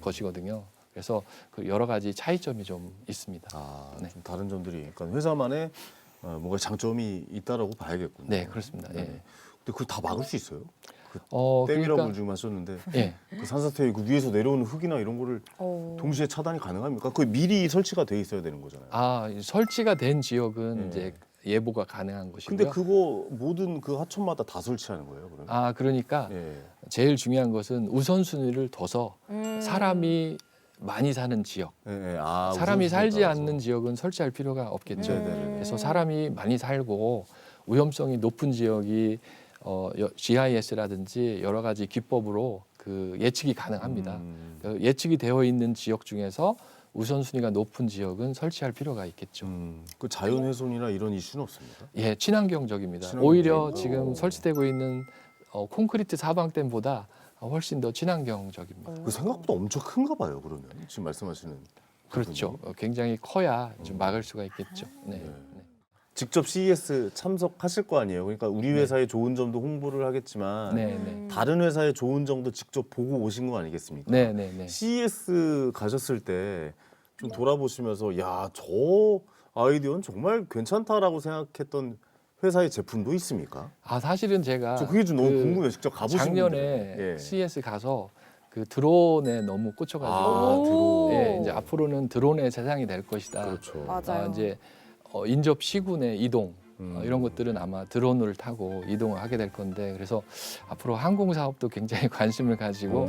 것이거든요. 그래서 그 여러 가지 차이점이 좀 있습니다. 네. 좀 다른 점들이, 그러니까 회사만의 뭔가 장점이 있다라고 봐야겠군요. 네, 그렇습니다. 네. 예. 근데 그걸 다 막을 수 있어요? 댐이라고 그러니까 지금 하셨는데 예. 그 산사태 그 위에서 내려오는 흙이나 이런 거를 동시에 차단이 가능합니까? 그게 미리 설치가 돼 있어야 되는 거잖아요. 이 설치가 된 지역은 네. 이제 예보가 가능한 것이고요. 근데 그거 모든 그 하천마다 다 설치하는 거예요, 그러면? 그러니까 예. 제일 중요한 것은 우선순위를 둬서 사람이 많이 사는 지역, 예, 예. 사람이 우선순위에 살지 따라서. 않는 지역은 설치할 필요가 없겠죠. 네네네. 그래서 사람이 많이 살고 위험성이 높은 지역이 GIS라든지 여러 가지 기법으로 그 예측이 가능합니다. 그 예측이 되어 있는 지역 중에서 우선순위가 높은 지역은 설치할 필요가 있겠죠. 그 자연훼손이나 이런 이슈는 없습니까? 예, 친환경적입니다. 친환경적이고. 오히려 지금 설치되고 있는 콘크리트 사방댐보다 훨씬 더 친환경적입니다. 그 생각보다 엄청 큰가 봐요, 그러면 지금 말씀하시는. 그렇죠. 부분이. 굉장히 커야 좀 막을 수가 있겠죠. 네. 네. 직접 CES 참석하실 거 아니에요. 그러니까 우리 회사의 좋은 점도 홍보를 하겠지만 네, 네. 다른 회사의 좋은 점도 직접 보고 오신 거 아니겠습니까? 네, 네, 네. CES 가셨을 때 좀 돌아보시면서 야, 저 아이디어는 정말 괜찮다라고 생각했던 회사의 제품도 있습니까? 사실은 제가 저 그게 좀 너무 궁금해요. 직접 가보신 작년에 분들은. 예. CES 가서 그 드론에 너무 꽂혀가지고 드론. 예, 이제 앞으로는 드론의 세상이 될 것이다. 그렇죠. 맞아요. 이제 인접 시군의 이동 이런 것들은 아마 드론을 타고 이동을 하게 될 건데 그래서 앞으로 항공 사업도 굉장히 관심을 가지고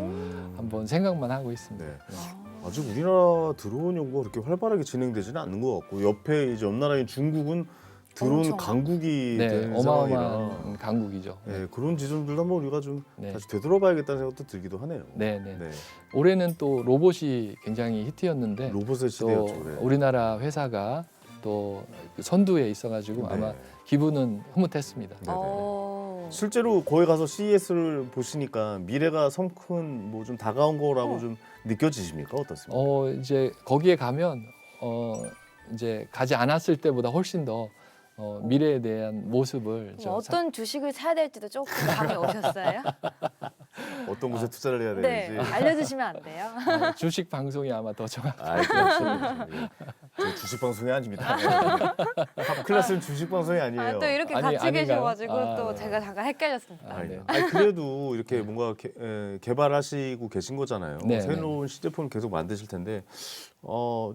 한번 생각만 하고 있습니다. 네. 네. 아직 우리나라 드론 연구가 그렇게 활발하게 진행되지는 않는 것 같고 옆에 이제 옆 나라인 중국은 드론 엄청. 강국이 네, 된 상황이라 어마어마한 강국이죠. 네, 그런 지점들도 한번 우리가 좀 네. 다시 되돌아봐야겠다는 생각도 들기도 하네요. 네, 네. 네. 올해는 또 로봇이 굉장히 히트였는데 로봇의 또 시대였죠. 올해. 우리나라 회사가 또그 선두에 있어가지고 네. 아마 기분은 흐뭇했습니다. 네네. 실제로 거기 가서 CES를 보시니까 미래가 성큰 뭐 좀 다가온 거라고 좀 느껴지십니까? 어떻습니까? 이제 거기에 가면 이제 가지 않았을 때보다 훨씬 더 미래에 대한 모습을 좀 어떤 주식을 사야 될지도 조금 감이 오셨어요? 어떤 곳에 투자를 해야 네, 되는지. 알려주시면 안 돼요? 주식 방송이 아마 더 정확. 그렇죠. 저 주식 방송이 아닙니다. 탑 클래스는 주식 방송이 아니에요. 아, 또 이렇게 아니, 같이 아닌가요? 계셔가지고 아, 또 네. 제가 잠깐 헷갈렸습니다. 아, 네. 아니 그래도 이렇게 뭔가 개발하시고 계신 거잖아요. 네, 새로운 시제품을 계속 만드실 텐데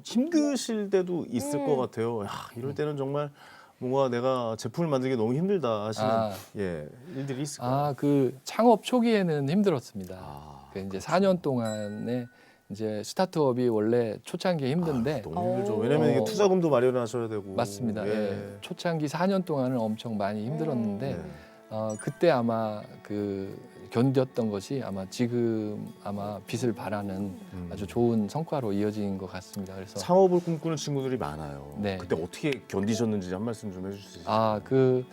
힘드실 때도 있을 것 같아요. 야, 이럴 때는 정말 뭔가 내가 제품을 만들기 너무 힘들다 하시는 일들이 있을 거예요. 그 창업 초기에는 힘들었습니다. 아, 그 이제 4년 동안에 이제 스타트업이 원래 초창기에 힘든데 너무 힘들죠. 오. 왜냐면 이게 어. 투자금도 마련하셔야 되고. 맞습니다. 예. 예. 초창기 4년 동안은 엄청 많이 힘들었는데 네. 그때 아마 그 견뎠던 것이 아마 지금 아마 빛을 발하는 아주 좋은 성과로 이어진 것 같습니다. 그래서 창업을 꿈꾸는 친구들이 많아요. 네. 그때 어떻게 견디셨는지 한 말씀 좀 해주실 수 있어요? 그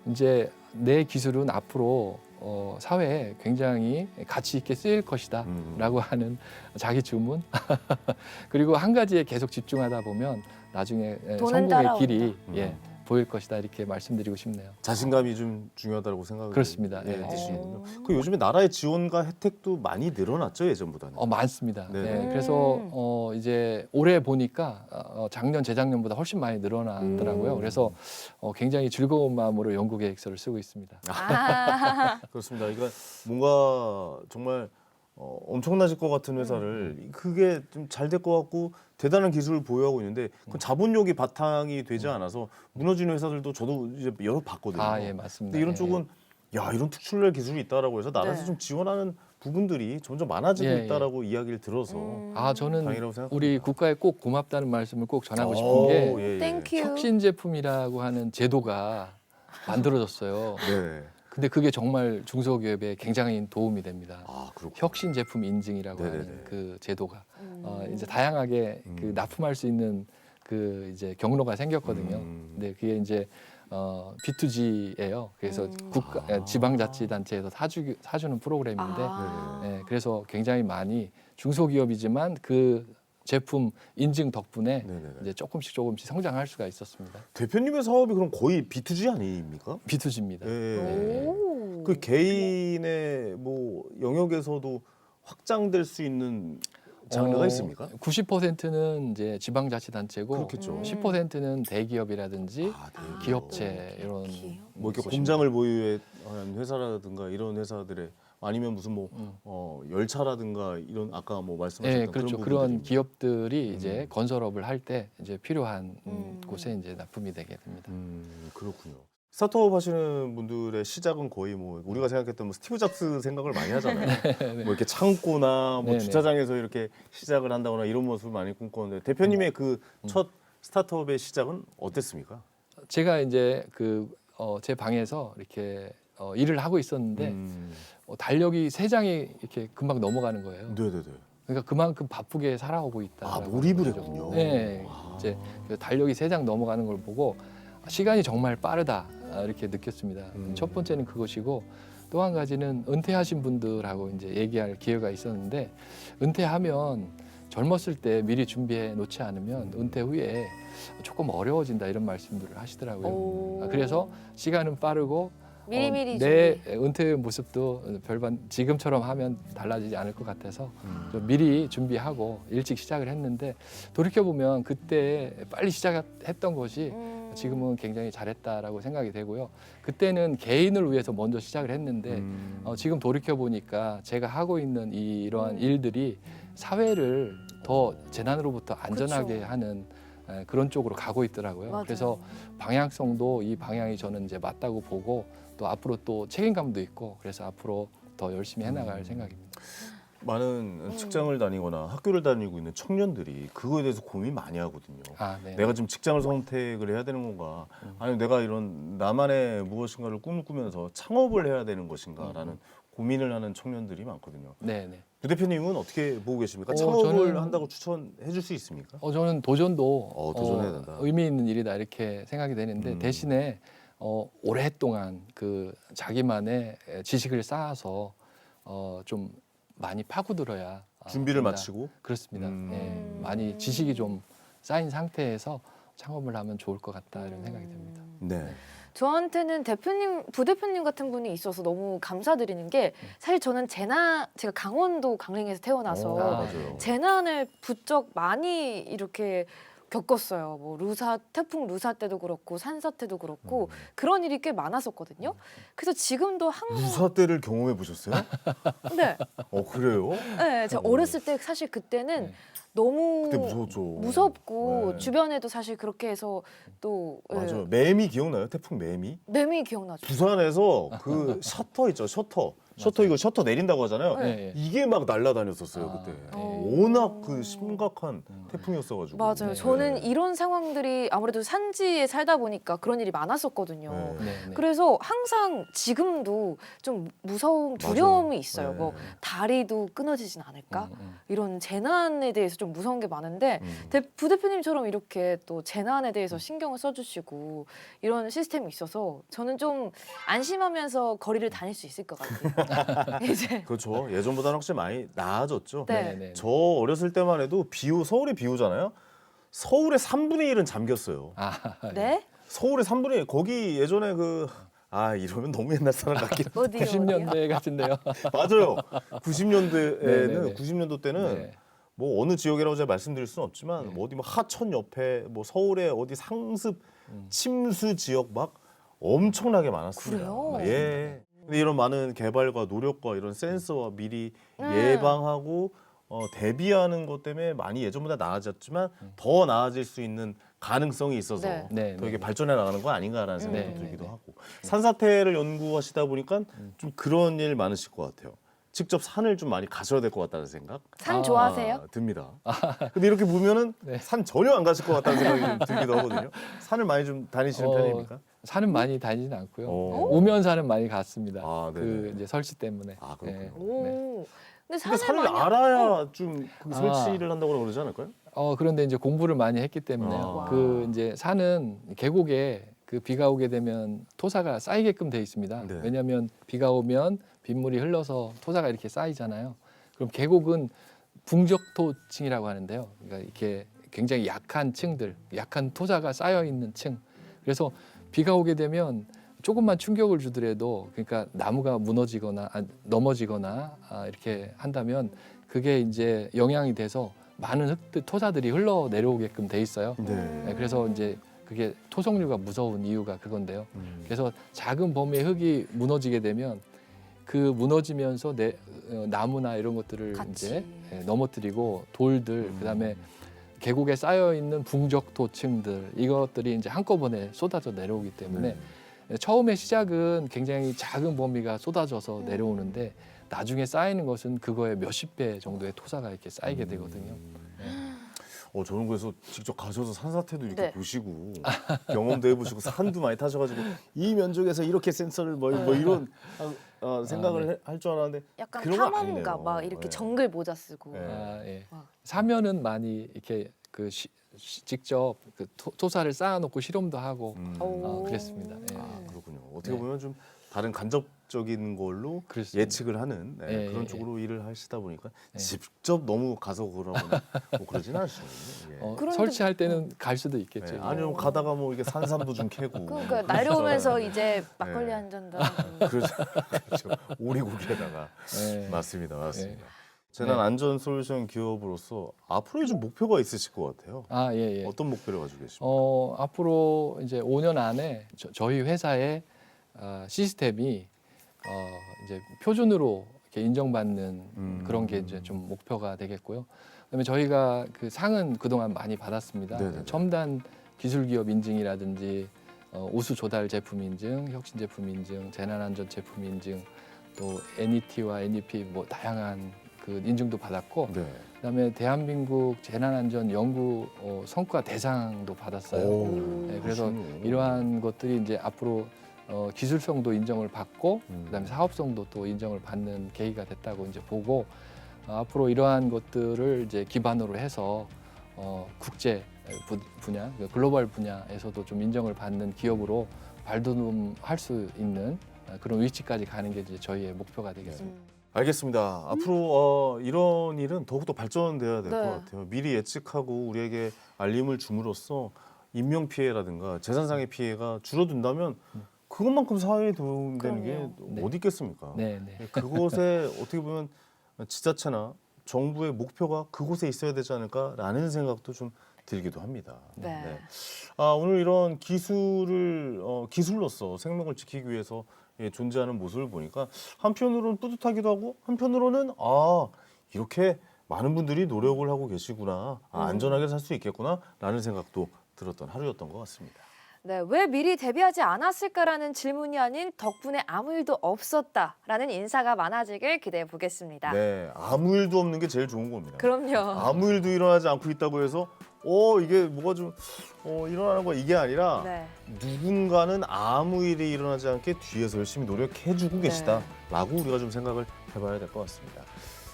이제 내 기술은 앞으로 사회에 굉장히 가치 있게 쓰일 것이다라고 하는 자기 주문 그리고 한 가지에 계속 집중하다 보면 나중에 돈은 성공의 따라온다. 길이 보일 것이다 이렇게 말씀드리고 싶네요. 자신감이 좀 중요하다고 생각을 그렇습니다. 예. 드시는군요. 그 요즘에 나라의 지원과 혜택도 많이 늘어났죠 예전보다는. 많습니다. 네. 네, 그래서 이제 올해 보니까 작년 재작년보다 훨씬 많이 늘어났더라고요. 그래서 굉장히 즐거운 마음으로 연구 계획서를 쓰고 있습니다. 아, 그렇습니다. 그러니까 뭔가 정말 엄청나질 것 같은 회사를 그게 좀 잘 될 것 같고 대단한 기술을 보유하고 있는데 그 자본력이 바탕이 되지 않아서 무너지는 회사들도 저도 이제 여러 봤거든요. 예, 맞습니다. 근데 이런 예. 쪽은 야 이런 특출날 기술이 있다라고 해서 나라에서 네. 좀 지원하는 부분들이 점점 많아지고 예, 예. 있다라고 이야기를 들어서 저는 다행이라고 생각합니다. 우리 국가에 꼭 고맙다는 말씀을 꼭 전하고 싶은 게 예, 예. 땡큐. 혁신 제품이라고 하는 제도가 만들어졌어요. 네. 근데 그게 정말 중소기업에 굉장히 도움이 됩니다. 그렇군요. 혁신 제품 인증이라고 네네네. 하는 그 제도가 이제 다양하게 그 납품할 수 있는 그 이제 경로가 생겼거든요. 근데 그게 이제 B2G예요. 그래서 지방자치단체에서 사주는 프로그램인데, 그래서 굉장히 많이 중소기업이지만 그 제품 인증 덕분에 네네네. 이제 조금씩 성장할 수가 있었습니다. 대표님의 사업이 그럼 거의 B2G 아닙니까? B2G입니다. 예. 오. 그 개인의 뭐 영역에서도 확장될 수 있는 장르가 있습니까? 90%는 이제 지방자치단체고 그렇겠죠. 10%는 대기업이라든지 대기업. 기업체 이런 기업. 뭐 이렇게 곳입니다. 공장을 보유한 회사라든가 이런 회사들의 아니면 무슨 뭐 열차라든가 이런 아까 뭐 말씀하셨던 네, 그렇죠. 그런 그런 부분들이 기업들이 이제 건설업을 할 때 이제 필요한 곳에 이제 납품이 되게 됩니다. 그렇군요. 스타트업 하시는 분들의 시작은 거의 뭐 우리가 생각했던 뭐 스티브 잡스 생각을 많이 하잖아요. 뭐 이렇게 창고나 뭐 네네. 주차장에서 이렇게 시작을 한다거나 이런 모습을 많이 꿈꿨는데 대표님의 그 첫 스타트업의 시작은 어땠습니까? 제가 이제 제 방에서 이렇게 일을 하고 있었는데 달력이 3장이 이렇게 금방 넘어가는 거예요. 네네네. 그러니까 그만큼 바쁘게 살아오고 있다. 몰입을 했군요. 네, 이제 그 달력이 3장 넘어가는 걸 보고 시간이 정말 빠르다 이렇게 느꼈습니다. 첫 번째는 그것이고 또 한 가지는 은퇴하신 분들하고 이제 얘기할 기회가 있었는데 은퇴하면 젊었을 때 미리 준비해 놓지 않으면 은퇴 후에 조금 어려워진다 이런 말씀들을 하시더라고요. 오. 그래서 시간은 빠르고 미리미리 내 은퇴 모습도 별반 지금처럼 하면 달라지지 않을 것 같아서 좀 미리 준비하고 일찍 시작을 했는데 돌이켜 보면 그때 빨리 시작했던 것이 지금은 굉장히 잘했다라고 생각이 되고요. 그때는 개인을 위해서 먼저 시작을 했는데 지금 돌이켜 보니까 제가 하고 있는 이러한 일들이 사회를 더 재난으로부터 안전하게 그쵸. 하는 그런 쪽으로 가고 있더라고요. 맞아요. 그래서 방향성도 이 방향이 저는 이제 맞다고 보고 또 앞으로 또 책임감도 있고 그래서 앞으로 더 열심히 해나갈 생각입니다. 많은 직장을 다니거나 학교를 다니고 있는 청년들이 그거에 대해서 고민 많이 하거든요. 네. 내가 지금 직장을 선택을 해야 되는 건가? 아니면 내가 이런 나만의 무엇인가를 꿈을 꾸면서 창업을 해야 되는 것인가라는 고민을 하는 청년들이 많거든요. 네. 부 대표님은 어떻게 보고 계십니까? 저는- 창업을 한다고 추천해 줄 수 있습니까? 저는 도전도 도전해야 된다. 의미 있는 일이다 이렇게 생각이 되는데 대신에 오랫동안 그 자기만의 지식을 쌓아서 좀 많이 파고들어야 준비를 된다. 마치고 그렇습니다. 많이 지식이 좀 쌓인 상태에서 창업을 하면 좋을 것 같다 이런 생각이 듭니다. 네. 저한테는 부대표님 같은 분이 있어서 너무 감사드리는 게 사실 저는 제가 강원도 강릉에서 태어나서 맞아요. 재난을 부쩍 많이 이렇게 겪었어요. 뭐 태풍 루사 때도 그렇고 산사 때도 그렇고 그런 일이 꽤 많았었거든요. 그래서 지금도 항상 루사 때를 경험해 보셨어요? 네, 그래요? 네, 제가 어렸을 때 사실 그때는 너무 그때 무서웠죠. 무섭고 네. 주변에도 사실 그렇게 해서 또 맞아요. 매미 기억나요? 태풍 매미? 매미 기억나죠. 부산에서 그 셔터 있죠. 셔터 이거 셔터 내린다고 하잖아요. 네. 이게 막 날아다녔었어요 그때. 워낙 그 심각한 태풍이었어가지고. 맞아요. 네. 저는 이런 상황들이 아무래도 산지에 살다 보니까 그런 일이 많았었거든요. 네. 네, 네. 그래서 항상 지금도 좀 무서움, 두려움이 있어요. 네. 뭐 다리도 끊어지진 않을까? 음. 이런 재난에 대해서 좀 무서운 게 많은데 음. 부대표님처럼 이렇게 또 재난에 대해서 신경을 써주시고 이런 시스템이 있어서 저는 좀 안심하면서 거리를 다닐 수 있을 것 같아요. 이제 그렇죠. 예전보다는 확실히 많이 나아졌죠. 네. 네, 네. 저 어렸을 때만 해도 서울에 비 오잖아요. 서울의 3분의 1은 잠겼어요. 네? 서울의 3분의 1 거기 예전에 이러면 너무 옛날 사람 같긴 어디요? 90년대 같은데요. 맞아요. 90년대에는 네네네. 90년도 때는 네. 뭐 어느 지역이라고 제가 말씀드릴 수는 없지만 네. 뭐 어디 뭐 하천 옆에 뭐 서울의 어디 상습 침수 지역 막 엄청나게 많았습니다. 그래요? 예. 근데 이런 많은 개발과 노력과 이런 센서와 미리 네. 예방하고 대비하는 것 때문에 많이 예전보다 나아졌지만 더 나아질 수 있는 가능성이 있어서 네. 네, 더 네. 이게 발전해 나가는 거 아닌가라는 생각도 네. 들기도 하고 산사태를 연구하시다 보니까 좀 그런 일 많으실 것 같아요. 직접 산을 좀 많이 가셔야 될 것 같다는 생각 산 좋아하세요? 듭니다. 근데 이렇게 보면은 네. 산 전혀 안 가실 것 같다는 생각이 좀 들기도 하거든요. 산을 많이 좀 다니시는 편입니까? 산은 많이 다니지는 않고요. 어. 우면산은 많이 갔습니다. 아, 네네. 그 이제 설치 때문에. 아, 그렇군요. 네. 오. 근데 근데 산을 많이 알아야 좀 그 아. 설치를 한다고 그러지 않을까요? 그런데 이제 공부를 많이 했기 때문에 아. 그 이제 산은 계곡에 그 비가 오게 되면 토사가 쌓이게끔 돼 있습니다. 네. 왜냐하면 비가 오면 빗물이 흘러서 토사가 이렇게 쌓이잖아요. 그럼 계곡은 붕적토층이라고 하는데요. 그러니까 이렇게 굉장히 약한 층들, 약한 토사가 쌓여 있는 층. 그래서 비가 오게 되면 조금만 충격을 주더라도 그러니까 나무가 무너지거나 넘어지거나 이렇게 한다면 그게 이제 영향이 돼서 많은 흙들, 토사들이 흘러 내려오게끔 돼 있어요. 네, 그래서 이제 그게 토성류가 무서운 이유가 그건데요. 그래서 작은 범위의 흙이 무너지게 되면 그 무너지면서 나무나 이런 것들을 같이. 이제 넘어뜨리고 돌들 그다음에 계곡에 쌓여 있는 붕적토층들 이것들이 이제 한꺼번에 쏟아져 내려오기 때문에 처음에 시작은 굉장히 작은 범위가 쏟아져서 내려오는데 나중에 쌓이는 것은 그거의 몇십 배 정도의 토사가 이렇게 쌓이게 되거든요. 저는 그래서 직접 가셔서 산사태도 이렇게 네. 보시고 경험도 해보시고 산도 많이 타셔가지고 이 면적에서 이렇게 센서를 뭐 이런 생각을 할 줄 알았는데 약간 그런 거 탐험가 아니네요. 막 이렇게 네. 정글 모자 쓰고 네. 예. 와. 사면은 많이 이렇게 직접 그 토사를 쌓아놓고 실험도 하고 오. 그랬습니다. 예. 그렇군요. 어떻게 네. 보면 좀 다른 간접적인 걸로 그렇습니다. 예측을 하는 그런 예. 쪽으로 일을 하시다 보니까 예. 직접 너무 가서 그러거나 뭐 그러진 않으시거든요. 예. 그런데- 설치할 때는 갈 수도 있겠죠. 네, 아니면 가다가 뭐 이게 산삼도 좀 캐고 그러니까 날려오면서 이제 막걸리 네. 한 잔도 그렇죠. 오리고기에다가 예. 맞습니다. 예. 재난 네. 안전 솔루션 기업으로서 앞으로 좀 목표가 있으실 것 같아요. 예. 어떤 목표를 가지고 계십니까? 앞으로 이제 5년 안에 저희 회사의 시스템이 이제 표준으로 이렇게 인정받는 그런 게 이제 좀 목표가 되겠고요. 그다음에 저희가 그 상은 그동안 많이 받았습니다. 네네네. 첨단 기술 기업 인증이라든지 우수 조달 제품 인증, 혁신 제품 인증, 재난 안전 제품 인증, 또 NET와 NEP 뭐 다양한 그 인증도 받았고, 네. 그다음에 대한민국 재난안전 연구 성과 대상도 받았어요. 네, 그래서 그렇군요. 이러한 것들이 이제 앞으로 기술성도 인정을 받고 그다음에 사업성도 또 인정을 받는 계기가 됐다고 이제 보고 앞으로 이러한 것들을 이제 기반으로 해서 국제 분야, 글로벌 분야에서도 좀 인정을 받는 기업으로 발돋움할 수 있는 그런 위치까지 가는 게 이제 저희의 목표가 되겠습니다. 알겠습니다. 앞으로 이런 일은 더욱더 발전돼야 될 것 네. 같아요. 미리 예측하고 우리에게 알림을 줌으로써 인명 피해라든가 재산상의 피해가 줄어든다면 그것만큼 사회에 도움되는 게 그럼요. 어디 있겠습니까? 네, 네. 그곳에 어떻게 보면 지자체나 정부의 목표가 그곳에 있어야 되지 않을까라는 생각도 좀 들기도 합니다. 네. 오늘 이런 기술로서 생명을 지키기 위해서 존재하는 모습을 보니까 한편으로는 뿌듯하기도 하고 한편으로는 이렇게 많은 분들이 노력을 하고 계시구나, 안전하게 살 수 있겠구나라는 생각도 들었던 하루였던 것 같습니다. 네, 왜 미리 대비하지 않았을까라는 질문이 아닌 덕분에 아무 일도 없었다라는 인사가 많아지길 기대해 보겠습니다. 네, 아무 일도 없는 게 제일 좋은 겁니다. 그럼요. 아무 일도 일어나지 않고 있다고 해서 이게 뭐가 좀 일어나는 거 이게 아니라 네. 누군가는 아무 일이 일어나지 않게 뒤에서 열심히 노력해주고 계시다라고 우리가 좀 생각을 해봐야 될 것 같습니다.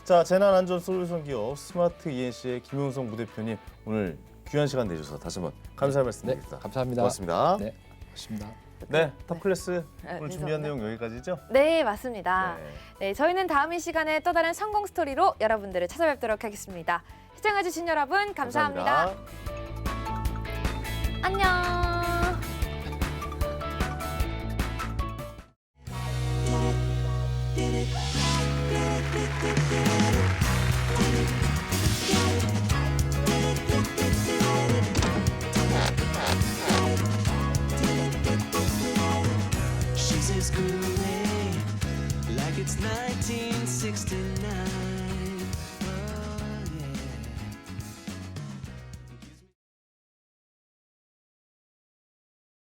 자, 재난안전 솔루션 기업 스마트 ENC의 김용성 부대표님 오늘 귀한 시간 내주셔서 다시 한번 감사의 말씀드립니다. 감사합니다. 고맙습니다. 네, 고맙습니다. 네, 탑클래스 네, 오늘 준비한 민서입니다. 내용 여기까지죠? 네, 맞습니다. 네. 네, 저희는 다음 이 시간에 또 다른 성공 스토리로 여러분들을 찾아뵙도록 하겠습니다. 시청해주신 여러분 감사합니다. 안녕. She says groovy like it's 1969.